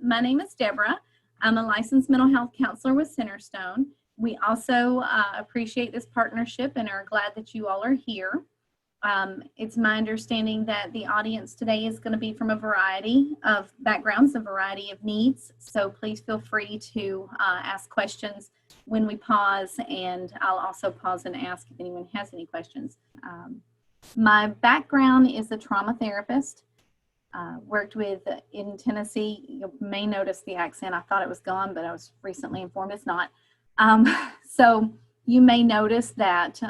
My name is Deborah. I'm a licensed mental health counselor with Centerstone. We also appreciate this partnership and are glad that you all are here. It's my understanding that the audience today is going to be from a variety of backgrounds, a variety of needs. So please feel free to ask questions when we pause, and I'll also pause and ask if anyone has any questions. My background is a trauma therapist. Worked with in Tennessee. You may notice the accent. I thought it was gone, but I was recently informed it's not. So you may notice that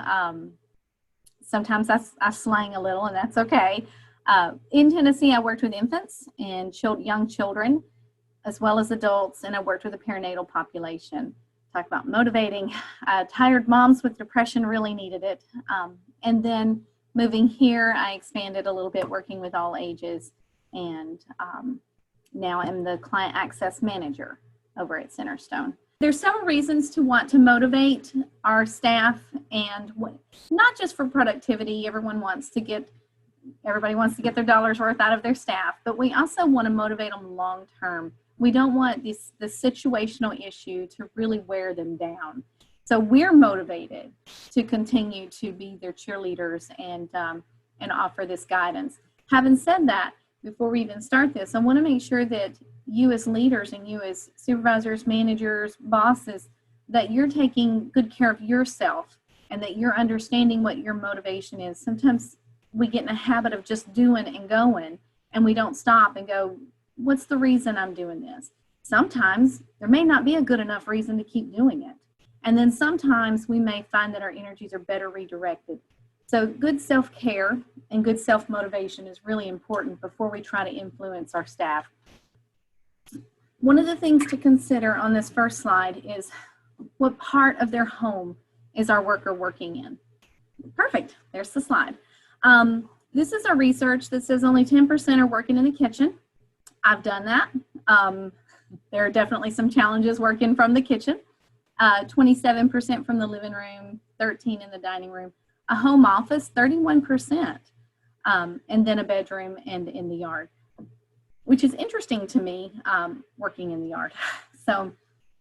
sometimes I slang a little, and that's okay. In Tennessee, I worked with infants and young children, as well as adults, and I worked with the perinatal population. Talk about motivating. Tired moms with depression really needed it. And then moving here, I expanded a little bit, working with all ages. And now I'm the client access manager over at Centerstone. There's several reasons to want to motivate our staff, and not just for productivity. Everybody wants to get their dollar's worth out of their staff, but we also want to motivate them long term. We don't want the situational issue to really wear them down. So we're motivated to continue to be their cheerleaders and offer this guidance. Having said that, before we even start this, I want to make sure that you as leaders and you as supervisors, managers, bosses, that you're taking good care of yourself and that you're understanding what your motivation is. Sometimes we get in a habit of just doing and going, and we don't stop and go, what's the reason I'm doing this? Sometimes there may not be a good enough reason to keep doing it. And then sometimes we may find that our energies are better redirected. So good self-care and good self-motivation is really important before we try to influence our staff. One of the things to consider on this first slide is what part of their home is our worker working in. Perfect, there's the slide. This is our research that says only 10% are working in the kitchen. I've done that. There are definitely some challenges working from the kitchen. 27% from the living room, 13% in the dining room. A home office, 31%, and then a bedroom and in the yard, which is interesting to me, working in the yard. So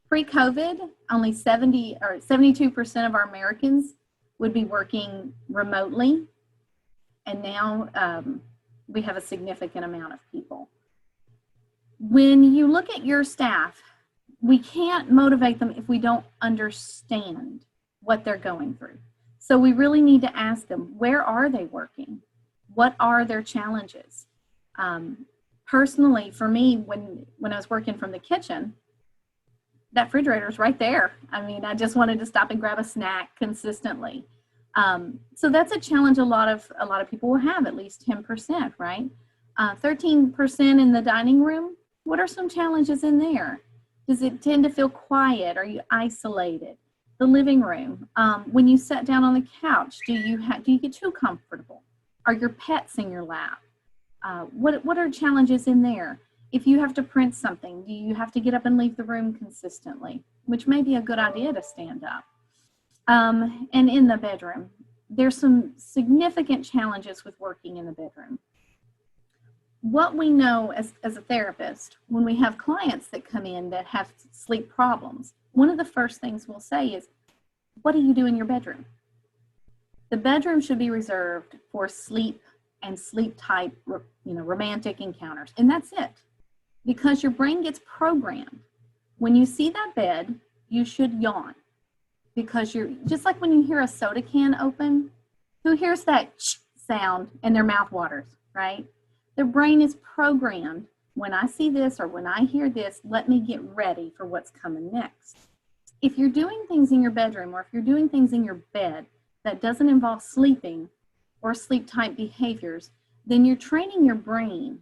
pre-COVID, only 72% of our Americans would be working remotely, and now we have a significant amount of people. When you look at your staff, we can't motivate them if we don't understand what they're going through. So we really need to ask them, where are they working? What are their challenges? Personally, for me, when I was working from the kitchen, that refrigerator is right there. I mean, I just wanted to stop and grab a snack consistently. So that's a challenge a lot of people will have, at least 10%, right? 13% in the dining room. What are some challenges in there? Does it tend to feel quiet? Are you isolated? The living room, when you sit down on the couch, do you get too comfortable? Are your pets in your lap? What are challenges in there? If you have to print something, do you have to get up and leave the room consistently? Which may be a good idea to stand up. And in the bedroom, there's some significant challenges with working in the bedroom. What we know as a therapist, when we have clients that come in that have sleep problems, one of the first things we'll say is, what do you do in your bedroom? The bedroom should be reserved for sleep and sleep type, romantic encounters. And that's it. Because your brain gets programmed. When you see that bed, you should yawn. Because you're just like when you hear a soda can open, who hears that sound and their mouth waters, right? Their brain is programmed. When I see this or when I hear this, let me get ready for what's coming next. If you're doing things in your bedroom or if you're doing things in your bed that doesn't involve sleeping or sleep type behaviors, then you're training your brain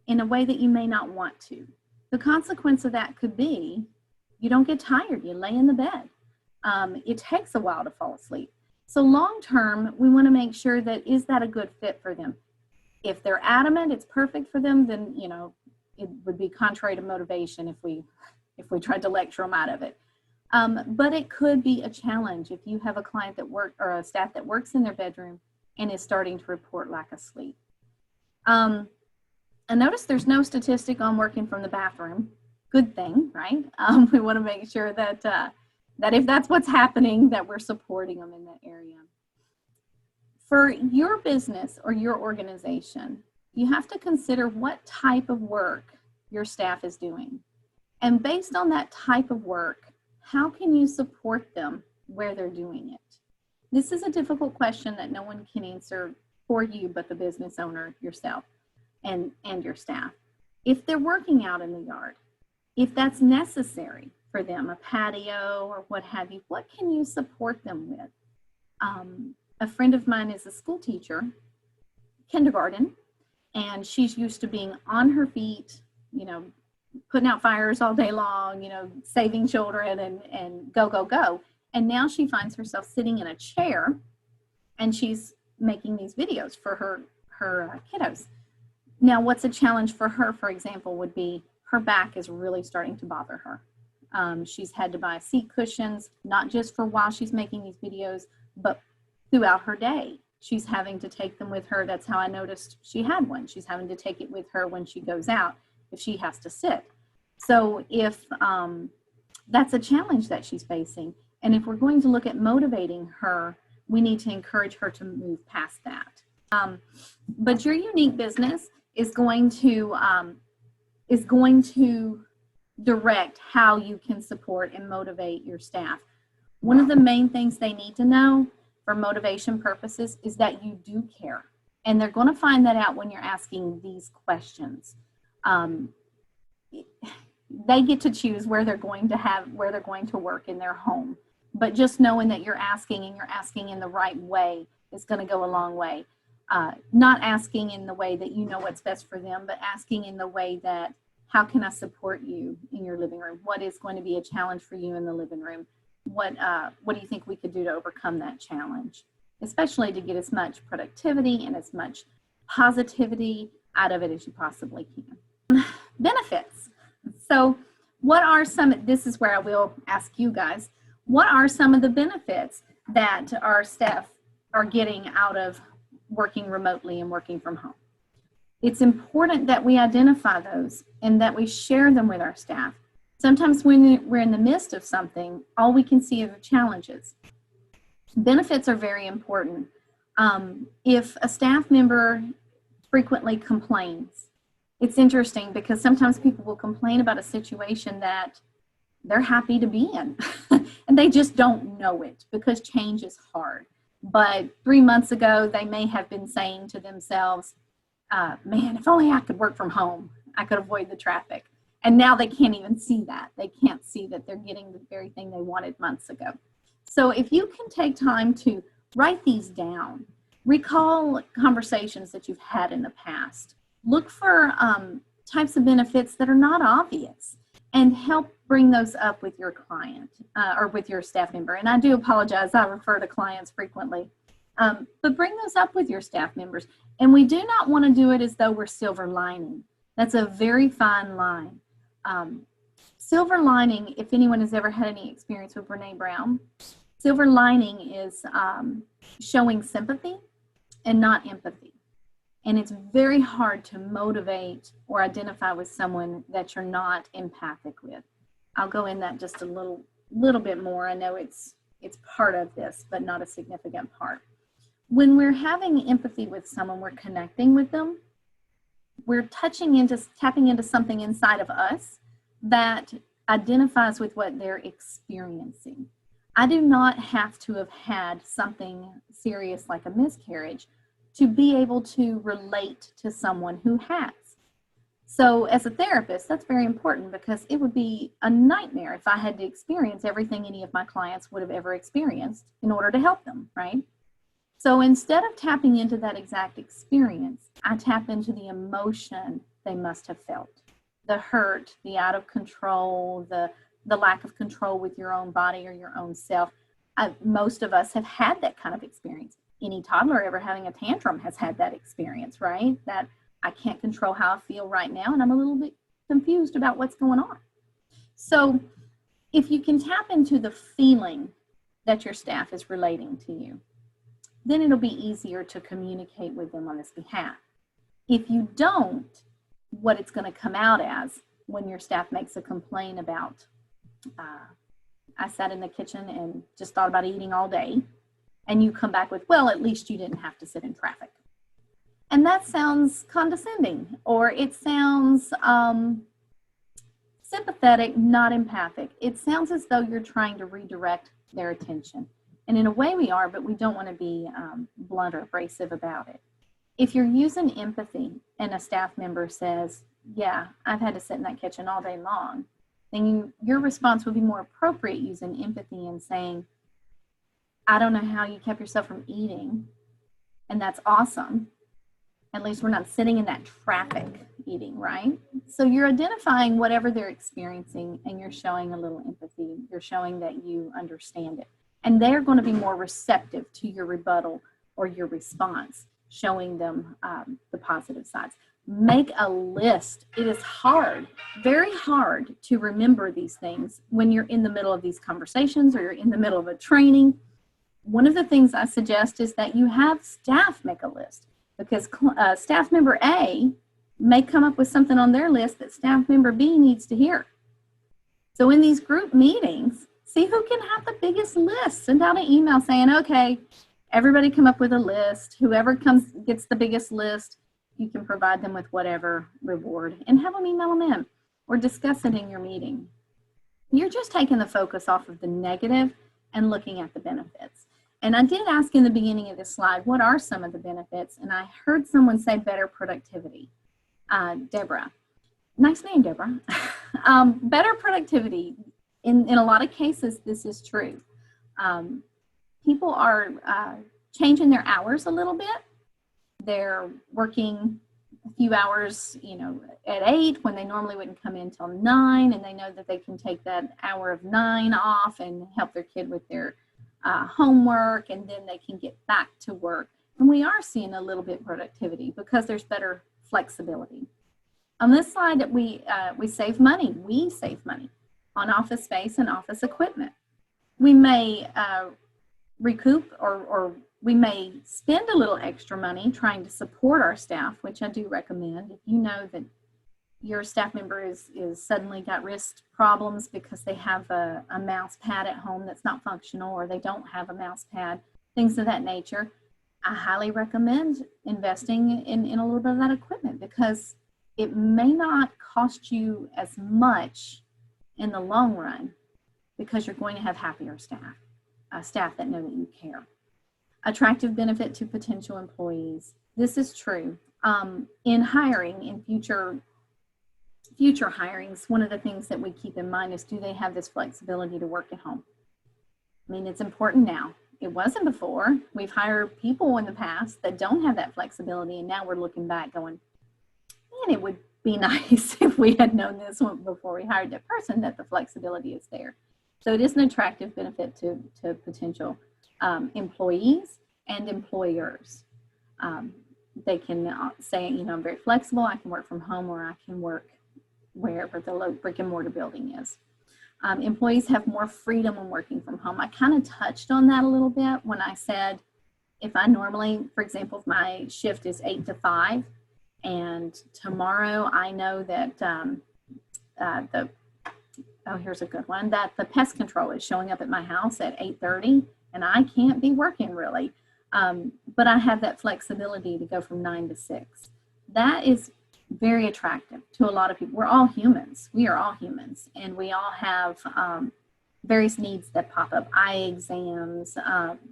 in a way that you may not want to. The consequence of that could be you don't get tired, you lay in the bed. It takes a while to fall asleep. So long term, we want to make sure that is that a good fit for them? If they're adamant it's perfect for them, then it would be contrary to motivation if we tried to lecture them out of it. But it could be a challenge if you have a client or a staff that works in their bedroom and is starting to report lack of sleep. And notice there's no statistic on working from the bathroom. Good thing, right? We want to make sure that that if that's what's happening, that we're supporting them in that area. For your business or your organization, you have to consider what type of work your staff is doing. And based on that type of work, how can you support them where they're doing it? This is a difficult question that no one can answer for you but the business owner yourself and your staff. If they're working out in the yard, if that's necessary for them, a patio or what have you, what can you support them with? A friend of mine is a school teacher, kindergarten, and she's used to being on her feet, you know, putting out fires all day long, you know, saving children and go, go, go. And now she finds herself sitting in a chair and she's making these videos for her kiddos. Now, what's a challenge for her, for example, would be her back is really starting to bother her. She's had to buy seat cushions, not just for while she's making these videos, but throughout her day. She's having to take them with her. That's how I noticed she had one. She's having to take it with her when she goes out if she has to sit. So if that's a challenge that she's facing, and if we're going to look at motivating her, we need to encourage her to move past that. But your unique business is going to direct how you can support and motivate your staff. One of the main things they need to know for motivation purposes is that you do care. And they're going to find that out when you're asking these questions. They get to choose where they're going to work in their home. But just knowing that you're asking and you're asking in the right way is going to go a long way. Not asking in the way that you know what's best for them, but asking in the way that, how can I support you in your living room? What is going to be a challenge for you in the living room? What do you think we could do to overcome that challenge? Especially to get as much productivity and as much positivity out of it as you possibly can. Benefits. So what are some, this is where I will ask you guys, what are some of the benefits that our staff are getting out of working remotely and working from home? It's important that we identify those and that we share them with our staff. Sometimes when we're in the midst of something, all we can see are the challenges. Benefits are very important. If a staff member frequently complains, it's interesting because sometimes people will complain about a situation that they're happy to be in and they just don't know it because change is hard. But 3 months ago, they may have been saying to themselves, man, if only I could work from home, I could avoid the traffic. And now they can't even see that. They can't see that they're getting the very thing they wanted months ago. So if you can take time to write these down, recall conversations that you've had in the past, look for types of benefits that are not obvious, and help bring those up with your client or with your staff member. And I do apologize, I refer to clients frequently. But bring those up with your staff members. And we do not want to do it as though we're silver lining. That's a very fine line. Silver lining, if anyone has ever had any experience with Brene Brown, silver lining is showing sympathy and not empathy. And it's very hard to motivate or identify with someone that you're not empathic with. I'll go in that just a little bit more. I know it's part of this, but not a significant part. When we're having empathy with someone, we're connecting with them. We're tapping into something inside of us that identifies with what they're experiencing. I do not have to have had something serious like a miscarriage to be able to relate to someone who has. So as a therapist, that's very important because it would be a nightmare if I had to experience everything any of my clients would have ever experienced in order to help them, right? So instead of tapping into that exact experience, I tap into the emotion they must have felt. The hurt, the out of control, the lack of control with your own body or your own self. Most of us have had that kind of experience. Any toddler ever having a tantrum has had that experience, right? That I can't control how I feel right now and I'm a little bit confused about what's going on. So if you can tap into the feeling that your staff is relating to you, then it'll be easier to communicate with them on this behalf. If you don't, what it's going to come out as when your staff makes a complaint about, I sat in the kitchen and just thought about eating all day, and you come back with, well, at least you didn't have to sit in traffic. And that sounds condescending, or it sounds sympathetic, not empathic. It sounds as though you're trying to redirect their attention. And in a way we are, but we don't want to be blunt or abrasive about it. If you're using empathy and a staff member says, yeah, I've had to sit in that kitchen all day long, then your response would be more appropriate using empathy and saying, I don't know how you kept yourself from eating, and that's awesome. At least we're not sitting in that traffic eating, right? So you're identifying whatever they're experiencing, and you're showing a little empathy. You're showing that you understand it. And they're going to be more receptive to your rebuttal or your response, showing them the positive sides. Make a list. It is hard, very hard to remember these things when you're in the middle of these conversations or you're in the middle of a training. One of the things I suggest is that you have staff make a list, because staff member A may come up with something on their list that staff member B needs to hear. So in these group meetings, see who can have the biggest list. Send out an email saying, okay, everybody come up with a list. Whoever gets the biggest list, you can provide them with whatever reward, and have them email them in or discuss it in your meeting. You're just taking the focus off of the negative and looking at the benefits. And I did ask in the beginning of this slide, what are some of the benefits? And I heard someone say better productivity. Deborah, nice name, Deborah. Better productivity. In a lot of cases, this is true. People are changing their hours a little bit. They're working a few hours, at 8 when they normally wouldn't come in till 9, and they know that they can take that hour of 9 off and help their kid with their homework, and then they can get back to work. And we are seeing a little bit productivity because there's better flexibility. On this slide, we save money. We save money on office space and office equipment. We may recoup or we may spend a little extra money trying to support our staff, which I do recommend. If you know that your staff member is suddenly got wrist problems because they have a mouse pad at home that's not functional, or they don't have a mouse pad, things of that nature, I highly recommend investing in a little bit of that equipment, because it may not cost you as much in the long run, because you're going to have happier staff that know that you care. Attractive benefit to potential employees. This is true. In hiring, in future hirings, one of the things that we keep in mind is, do they have this flexibility to work at home? I mean, it's important now. It wasn't before. We've hired people in the past that don't have that flexibility, and now we're looking back going, man, it would be nice if we had known this one before we hired that person, that the flexibility is there. So it is an attractive benefit to potential employees and employers. They can say, I'm very flexible. I can work from home, or I can work wherever the brick and mortar building is. Employees have more freedom when working from home. I kind of touched on that a little bit when I said, if I normally, for example, if my shift is 8 to 5, and tomorrow I know that here's a good one, that the pest control is showing up at my house at 8:30, and I can't be working really, but I have that flexibility to go from 9 to 6. That is very attractive to a lot of people. We're all humans. We are all humans, and we all have various needs that pop up. Eye exams,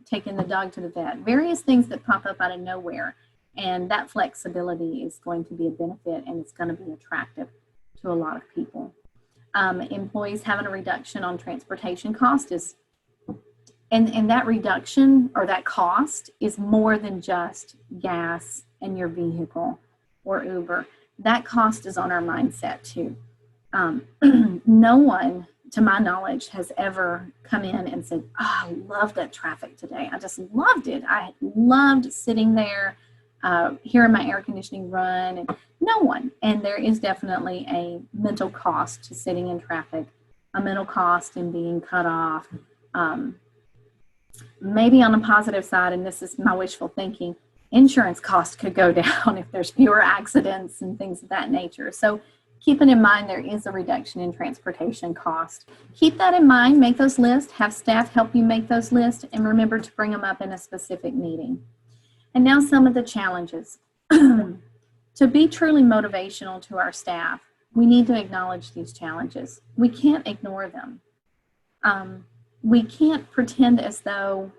taking the dog to the vet, various things that pop up out of nowhere. And that flexibility is going to be a benefit, and it's going to be attractive to a lot of people. Employees having a reduction on transportation cost is, and that reduction or that cost is more than just gas and your vehicle or Uber. That cost is on our mindset too. No one, to my knowledge, has ever come in and said, oh, I loved that traffic today. I just loved it. I loved sitting there, hearing my air conditioning run. And no one. And there is definitely a mental cost to sitting in traffic, a mental cost in being cut off. Maybe on a positive side, and this is my wishful thinking, insurance costs could go down if there's fewer accidents and things of that nature. So keeping in mind there is a reduction in transportation cost. Keep that in mind, make those lists, have staff help you make those lists, and remember to bring them up in a specific meeting. And now some of the challenges. To be truly motivational to our staff, we need to acknowledge these challenges. We can't ignore them. We can't pretend as though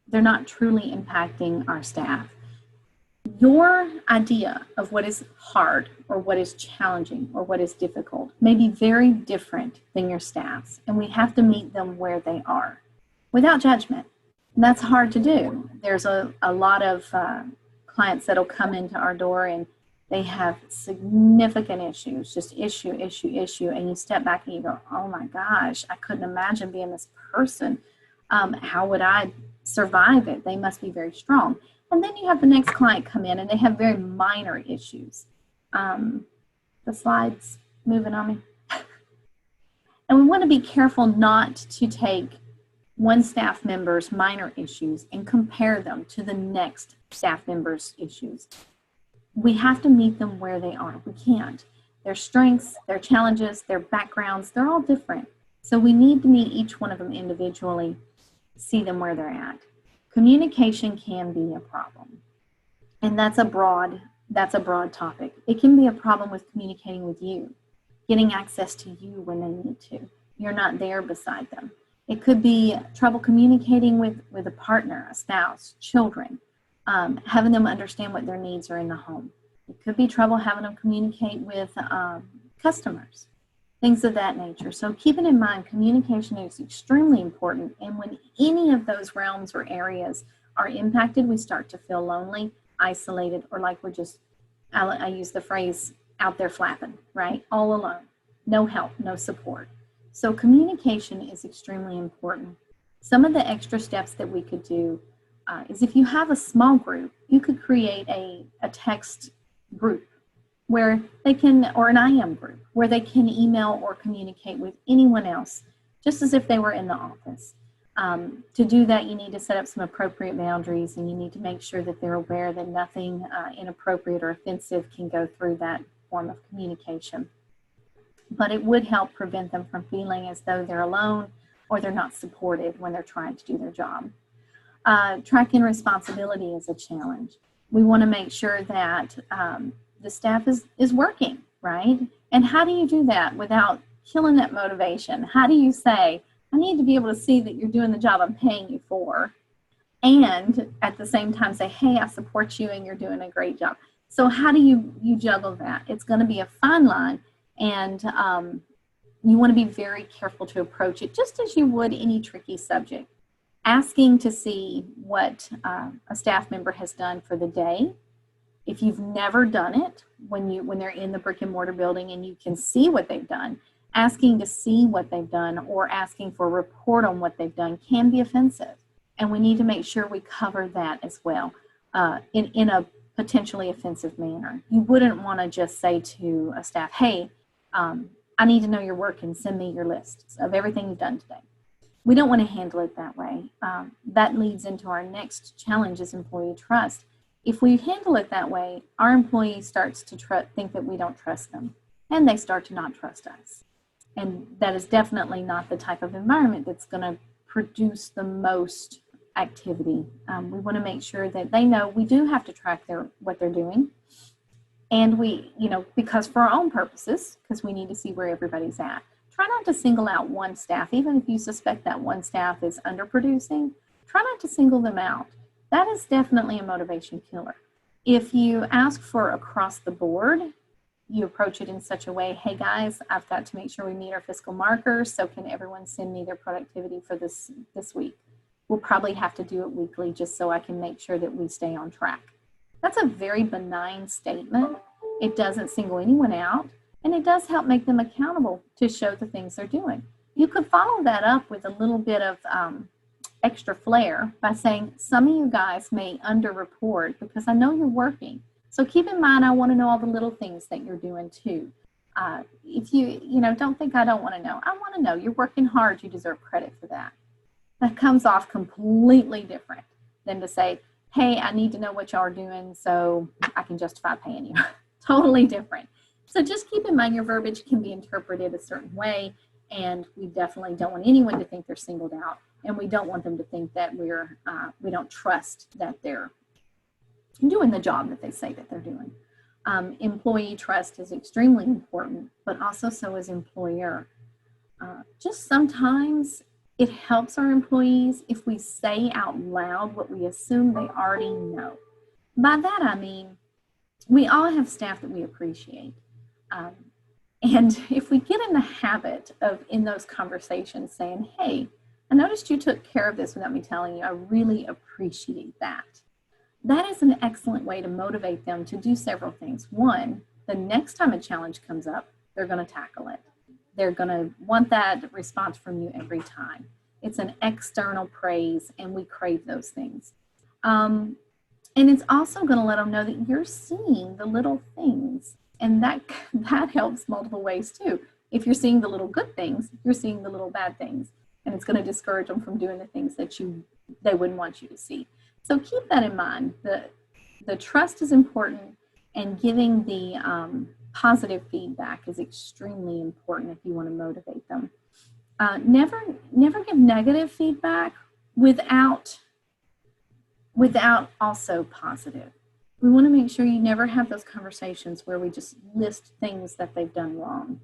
they're not truly impacting our staff. Your idea of what is hard or what is challenging or what is difficult may be very different than your staff's, and we have to meet them where they are without judgment. And that's hard to do. There's a lot of clients that'll come into our door and they have significant issues, just issue, and you step back and you go, oh my gosh, I couldn't imagine being this person. How would I survive it? They must be very strong. And then you have the next client come in and they have very minor issues. The slide's moving on me. And we want to be careful not to take one staff member's minor issues and compare them to the next staff member's issues. We have to meet them where they are. We can't. Their strengths, their challenges, their backgrounds, they're all different. So we need to meet each one of them individually, see them where they're at. Communication can be a problem. And that's a broad topic. It can be a problem with communicating with you, getting access to you when they need to. You're not there beside them. It could be trouble communicating with a partner, a spouse, children, having them understand what their needs are in the home. It could be trouble having them communicate with customers, things of that nature. So keeping in mind, communication is extremely important. And when any of those realms or areas are impacted, we start to feel lonely, isolated, or like we're just, I use the phrase, out there flapping, right? All alone, no help, no support. So communication is extremely important. Some of the extra steps that we could do is if you have a small group, you could create a text group where they can, or an IM group, where they can email or communicate with anyone else, just as if they were in the office. To do that, you need to set up some appropriate boundaries, and you need to make sure that they're aware that nothing inappropriate or offensive can go through that form of communication. But it would help prevent them from feeling as though they're alone or they're not supported when they're trying to do their job. Tracking responsibility is a challenge. We want to make sure that the staff is working, right? And how do you do that without killing that motivation? How do you say, I need to be able to see that you're doing the job I'm paying you for, and at the same time say, hey, I support you and you're doing a great job. So how do you juggle that? It's going to be a fine line, and you want to be very careful to approach it just as you would any tricky subject. Asking to see what a staff member has done for the day. If you've never done it, when they're in the brick and mortar building and you can see what they've done, asking to see what they've done or asking for a report on what they've done can be offensive. And we need to make sure we cover that as well in a potentially offensive manner. You wouldn't want to just say to a staff, hey, I need to know your work and send me your lists of everything you've done today. We don't want to handle it that way. That leads into our next challenge is employee trust. If we handle it that way, our employee starts to think that we don't trust them, and they start to not trust us. And that is definitely not the type of environment that's going to produce the most activity. We want to make sure that they know we do have to track what they're doing. And we, because for our own purposes, because we need to see where everybody's at. Try not to single out one staff, even if you suspect that one staff is underproducing. Try not to single them out. That is definitely a motivation killer. If you ask for across the board, you approach it in such a way, hey guys, I've got to make sure we meet our fiscal markers, so can everyone send me their productivity for this week? We'll probably have to do it weekly just so I can make sure that we stay on track. That's a very benign statement. It doesn't single anyone out. And it does help make them accountable to show the things they're doing. You could follow that up with a little bit of extra flair by saying, some of you guys may underreport because I know you're working. So keep in mind, I want to know all the little things that you're doing too. If you don't think I don't want to know. I want to know. You're working hard. You deserve credit for that. That comes off completely different than to say, hey, I need to know what y'all are doing so I can justify paying you. Totally different. So just keep in mind your verbiage can be interpreted a certain way, and we definitely don't want anyone to think they're singled out, and we don't want them to think that we don't trust that they're doing the job that they say that they're doing. Employee trust is extremely important, but also so is employer. Just sometimes it helps our employees if we say out loud what we assume they already know. By that I mean, we all have staff that we appreciate. And if we get in the habit of, in those conversations, saying, hey, I noticed you took care of this without me telling you, I really appreciate that. That is an excellent way to motivate them to do several things. One, the next time a challenge comes up, they're going to tackle it. They're going to want that response from you every time. It's an external praise, and we crave those things. And it's also going to let them know that you're seeing the little things, and that helps multiple ways too. If you're seeing the little good things, you're seeing the little bad things, and it's going to discourage them from doing the things that they wouldn't want you to see. So keep that in mind. The trust is important, and giving the positive feedback is extremely important if you want to motivate them. Never give negative feedback without also positive. We want to make sure you never have those conversations where we just list things that they've done wrong.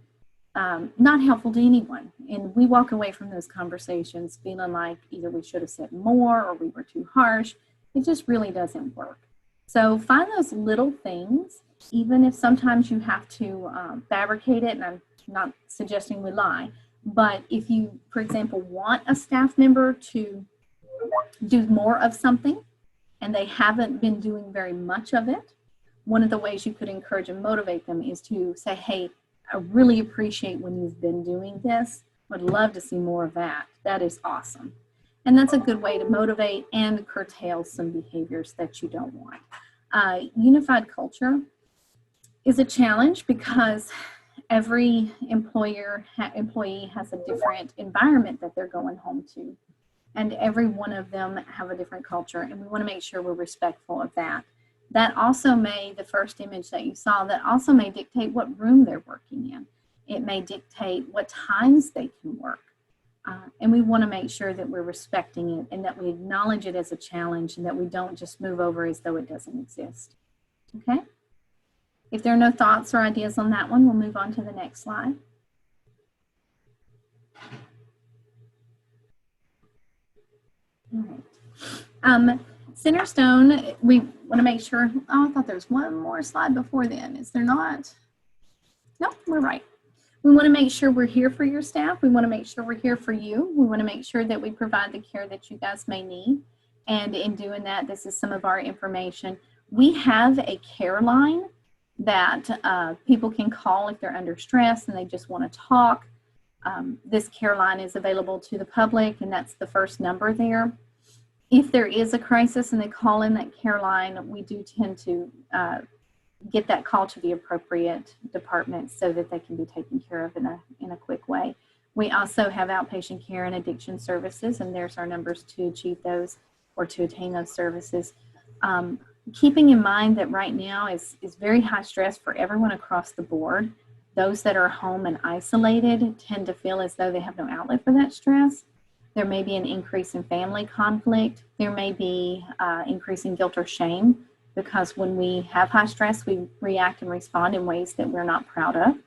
Not helpful to anyone. And we walk away from those conversations feeling like either we should have said more or we were too harsh. It just really doesn't work. So find those little things, even if sometimes you have to fabricate it, and I'm not suggesting we lie, but if you, for example, want a staff member to do more of something and they haven't been doing very much of it, one of the ways you could encourage and motivate them is to say, hey, I really appreciate when you've been doing this. Would love to see more of that. That is awesome. And that's a good way to motivate and curtail some behaviors that you don't want. Unified culture is a challenge because every employee has a different environment that they're going home to. And every one of them have a different culture, and we want to make sure we're respectful of that. That also the first image that you saw, that also may dictate what room they're working in. It may dictate what times they can work. And we want to make sure that we're respecting it and that we acknowledge it as a challenge and that we don't just move over as though it doesn't exist. Okay? If there are no thoughts or ideas on that one, we'll move on to the next slide. All right. Centerstone, we want to make sure, I thought there was one more slide before then. Is there not? Nope, we're right. We want to make sure we're here for your staff. We want to make sure we're here for you. We want to make sure that we provide the care that you guys may need. And in doing that, this is some of our information. We have a care line that people can call if they're under stress and they just want to talk. This care line is available to the public, and that's the first number there. If there is a crisis and they call in that care line, we do tend to get that call to the appropriate department so that they can be taken care of in a quick way. We also have outpatient care and addiction services, and there's our numbers to achieve those or to attain those services. Keeping in mind that right now is very high stress for everyone across the board. Those that are home and isolated tend to feel as though they have no outlet for that stress. There may be an increase in family conflict. There may be increasing guilt or shame, because when we have high stress, we react and respond in ways that we're not proud of.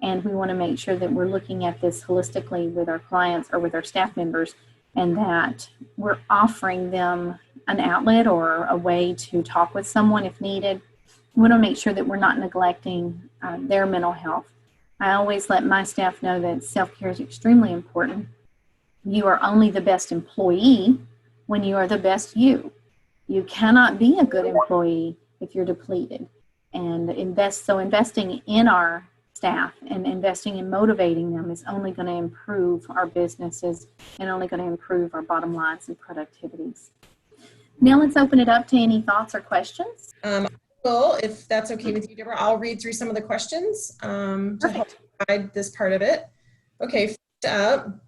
And we want to make sure that we're looking at this holistically with our clients or with our staff members, and that we're offering them an outlet or a way to talk with someone if needed. We want to make sure that we're not neglecting their mental health. I always let my staff know that self-care is extremely important. You are only the best employee when you are the best you. You cannot be a good employee if you're depleted. And investing in our staff and investing in motivating them is only going to improve our businesses and only going to improve our bottom lines and productivities. Now let's open it up to any thoughts or questions. Well, if that's okay with you, Deborah, I'll read through some of the questions to help guide this part of it. Okay, first up,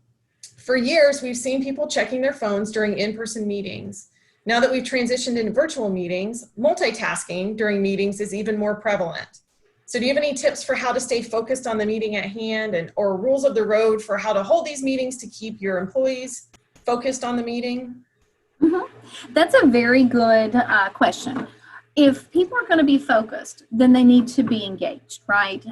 for years we've seen people checking their phones during in-person meetings. Now that we've transitioned into virtual meetings, multitasking during meetings is even more prevalent. So do you have any tips for how to stay focused on the meeting at hand or rules of the road for how to hold these meetings to keep your employees focused on the meeting? That's a very good question. If people are going to be focused, then they need to be engaged, right?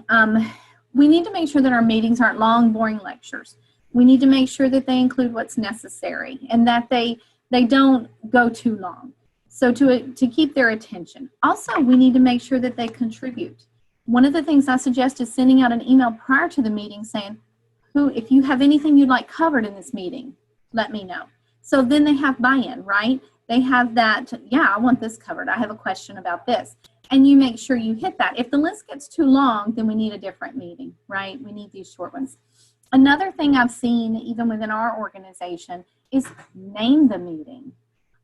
We need to make sure that our meetings aren't long, boring lectures. We need to make sure that they include what's necessary and that they don't go too long. So to keep their attention. Also, we need to make sure that they contribute. One of the things I suggest is sending out an email prior to the meeting saying, if you have anything you'd like covered in this meeting, let me know. So then they have buy-in, right? They have that, yeah, I want this covered. I have a question about this. And you make sure you hit that. If the list gets too long, then we need a different meeting, right? We need these short ones. Another thing I've seen, even within our organization, is name the meeting.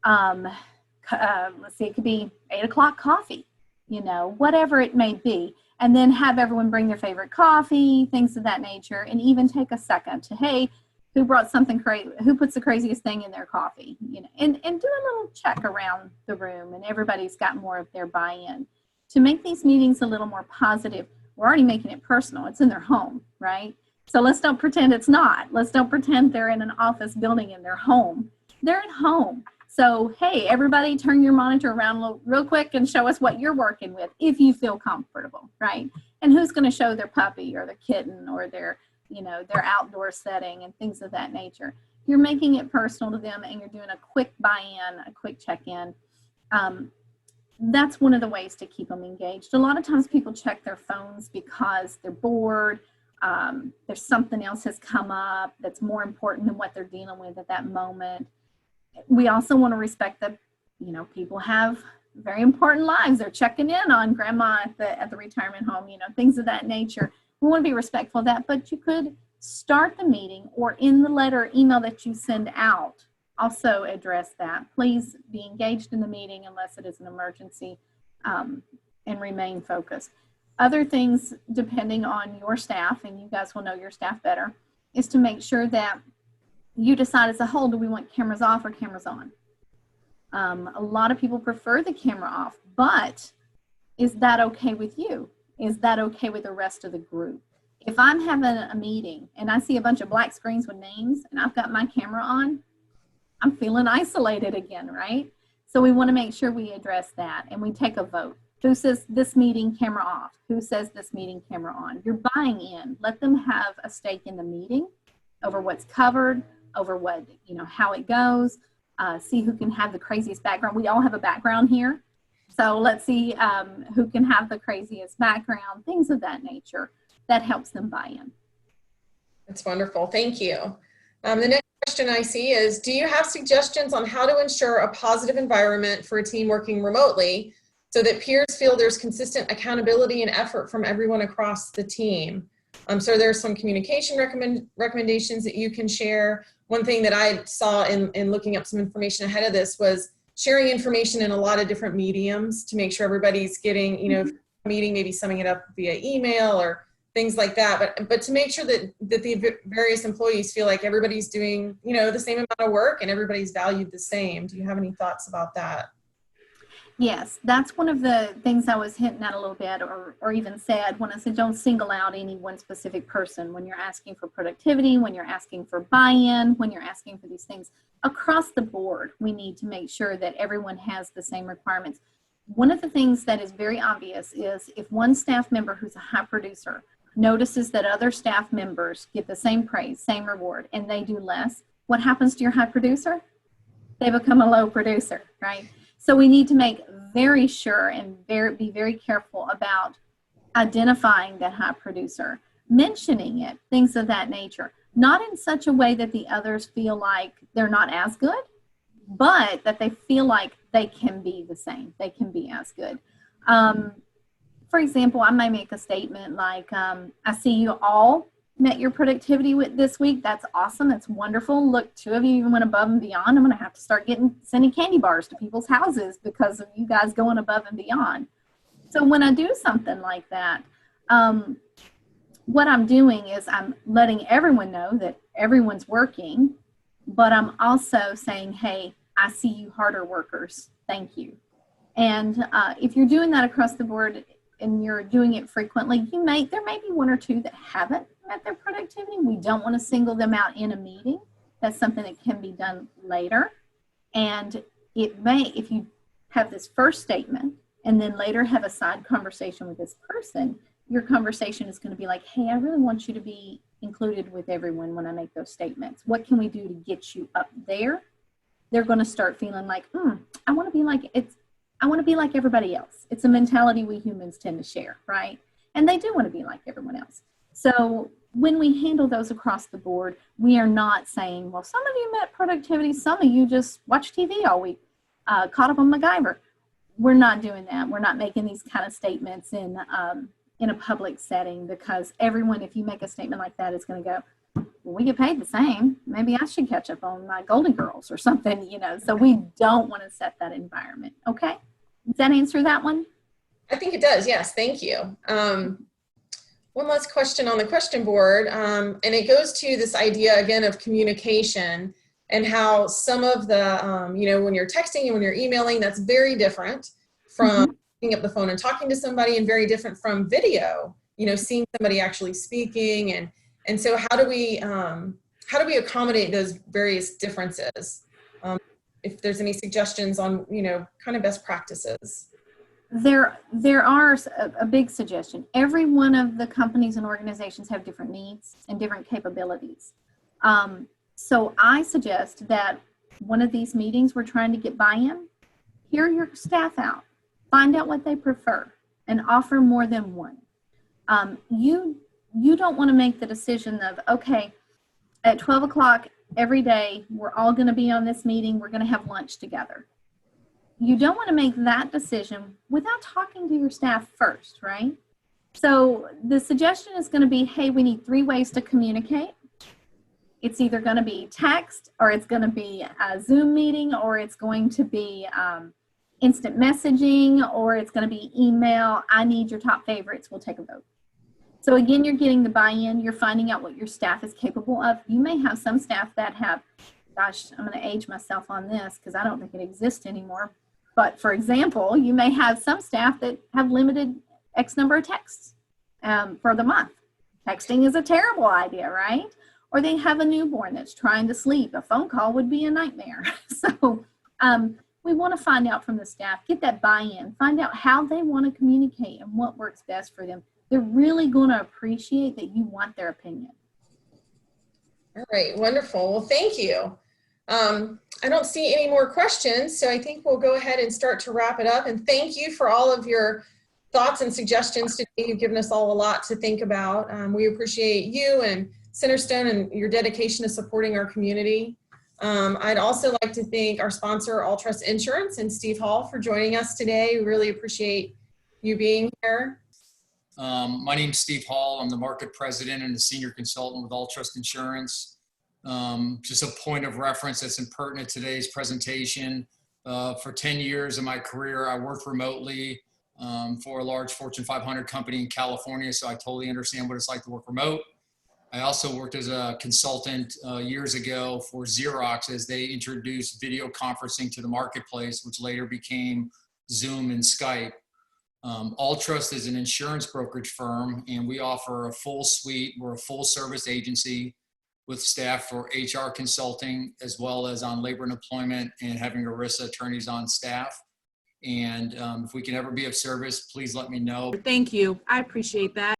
Let's see, it could be 8 o'clock coffee, whatever it may be. And then have everyone bring their favorite coffee, things of that nature, and even take a second to, hey, who brought something crazy, who puts the craziest thing in their coffee, and do a little check around the room, and everybody's got more of their buy-in. To make these meetings a little more positive, we're already making it personal. It's in their home, right? So let's don't pretend it's not. Let's don't pretend they're in an office building in their home. They're at home. So, hey, everybody turn your monitor around real quick and show us what you're working with if you feel comfortable, right? And who's going to show their puppy or their kitten or their outdoor setting and things of that nature. You're making it personal to them and you're doing a quick buy-in, a quick check-in. That's one of the ways to keep them engaged. A lot of times people check their phones because they're bored. There's something else has come up that's more important than what they're dealing with at that moment. We also want to respect that, people have very important lives. They're checking in on grandma at the retirement home, things of that nature. We want to be respectful of that, but you could start the meeting or in the letter or email that you send out, also address that. Please be engaged in the meeting unless it is an emergency, and remain focused. Other things, depending on your staff, and you guys will know your staff better, is to make sure that you decide as a whole, do we want cameras off or cameras on? A lot of people prefer the camera off, but is that okay with you? Is that okay with the rest of the group? If I'm having a meeting and I see a bunch of black screens with names and I've got my camera on, I'm feeling isolated again, right? So we want to make sure we address that and we take a vote. Who says this meeting camera off? Who says this meeting camera on? You're buying in. Let them have a stake in the meeting over what's covered, over what, how it goes. See who can have the craziest background. We all have a background here. So let's see who can have the craziest background, things of that nature. That helps them buy in. That's wonderful. Thank you. The next question I see is, do you have suggestions on how to ensure a positive environment for a team working remotely so that peers feel there's consistent accountability and effort from everyone across the team? So there's some communication recommendations that you can share. One thing that I saw in looking up some information ahead of this was sharing information in a lot of different mediums to make sure everybody's getting, a meeting, maybe summing it up via email or things like that. But to make sure that the various employees feel like everybody's doing, the same amount of work and everybody's valued the same. Do you have any thoughts about that? Yes, that's one of the things I was hinting at a little bit, or even said when I said don't single out any one specific person when you're asking for productivity, when you're asking for buy-in, when you're asking for these things. Across the board, we need to make sure that everyone has the same requirements. One of the things that is very obvious is if one staff member who's a high producer notices that other staff members get the same praise, same reward, and they do less, what happens to your high producer? They become a low producer, right? So we need to make very sure and be very careful about identifying that high producer, mentioning it, things of that nature, not in such a way that the others feel like they're not as good, but that they feel like they can be the same, they can be as good. For example, I may make a statement like, I see you all met your productivity with this week. That's awesome. That's wonderful. Look, 2 of you even went above and beyond. I'm going to have to start sending candy bars to people's houses because of you guys going above and beyond. So when I do something like that, what I'm doing is I'm letting everyone know that everyone's working, but I'm also saying, hey, I see you harder workers. Thank you. And if you're doing that across the board and you're doing it frequently, there may be one or two that haven't met their productivity. We don't want to single them out in a meeting. That's something that can be done later. And it may, if you have this first statement and then later have a side conversation with this person, your conversation is going to be like, hey, I really want you to be included with everyone when I make those statements. What can we do to get you up there? They're going to start feeling like, I want to be like everybody else. It's a mentality we humans tend to share, right? And they do want to be like everyone else. So when we handle those across the board, we are not saying, well, some of you met productivity, some of you just watch TV all week, caught up on MacGyver. We're not doing that. We're not making these kind of statements in a public setting, because everyone, if you make a statement like that, is going to go, well, we get paid the same. Maybe I should catch up on my Golden Girls or something, So we don't want to set that environment. Okay. Does that answer that one? I think it does. Yes. Thank you. One last question on the question board. And it goes to this idea again of communication and how some of the, when you're texting and when you're emailing, that's very different from picking up the phone and talking to somebody, and very different from video, seeing somebody actually speaking. And so how do we accommodate those various differences? If there's any suggestions on, kind of best practices. There are a big suggestion. Every one of the companies and organizations have different needs and different capabilities. So I suggest that one of these meetings, we're trying to get buy-in, hear your staff out, find out what they prefer, and offer more than one. You don't want to make the decision of, okay, at 12 o'clock every day, we're all going to be on this meeting, we're going to have lunch together. You don't want to make that decision without talking to your staff first, right? So the suggestion is going to be, hey, we need 3 ways to communicate. It's either going to be text, or it's going to be a Zoom meeting, or it's going to be instant messaging, or it's going to be email. I need your top favorites. We'll take a vote. So again, you're getting the buy-in. You're finding out what your staff is capable of. You may have some staff that have, gosh, I'm going to age myself on this because I don't think it exists anymore. But for example, you may have some staff that have limited X number of texts for the month. Texting is a terrible idea, right? Or they have a newborn that's trying to sleep. A phone call would be a nightmare. So we want to find out from the staff, get that buy-in, find out how they want to communicate and what works best for them. They're really going to appreciate that you want their opinion. All right, wonderful. Well, thank you. I don't see any more questions, so I think we'll go ahead and start to wrap it up. And thank you for all of your thoughts and suggestions today. You've given us all a lot to think about. We appreciate you and Centerstone and your dedication to supporting our community. I'd also like to thank our sponsor, All Trust Insurance, and Steve Hall for joining us today. We really appreciate you being here. My name's Steve Hall. I'm the market president and the senior consultant with All Trust Insurance. Just a point of reference that's pertinent to today's presentation. For 10 years of my career, I worked remotely for a large Fortune 500 company in California, so I totally understand what it's like to work remote. I also worked as a consultant years ago for Xerox as they introduced video conferencing to the marketplace, which later became Zoom and Skype. All Trust is an insurance brokerage firm, and we offer a full suite. We're a full service agency with staff for HR consulting, as well as on labor and employment, and having ERISA attorneys on staff. And if we can ever be of service, please let me know. Thank you. I appreciate that.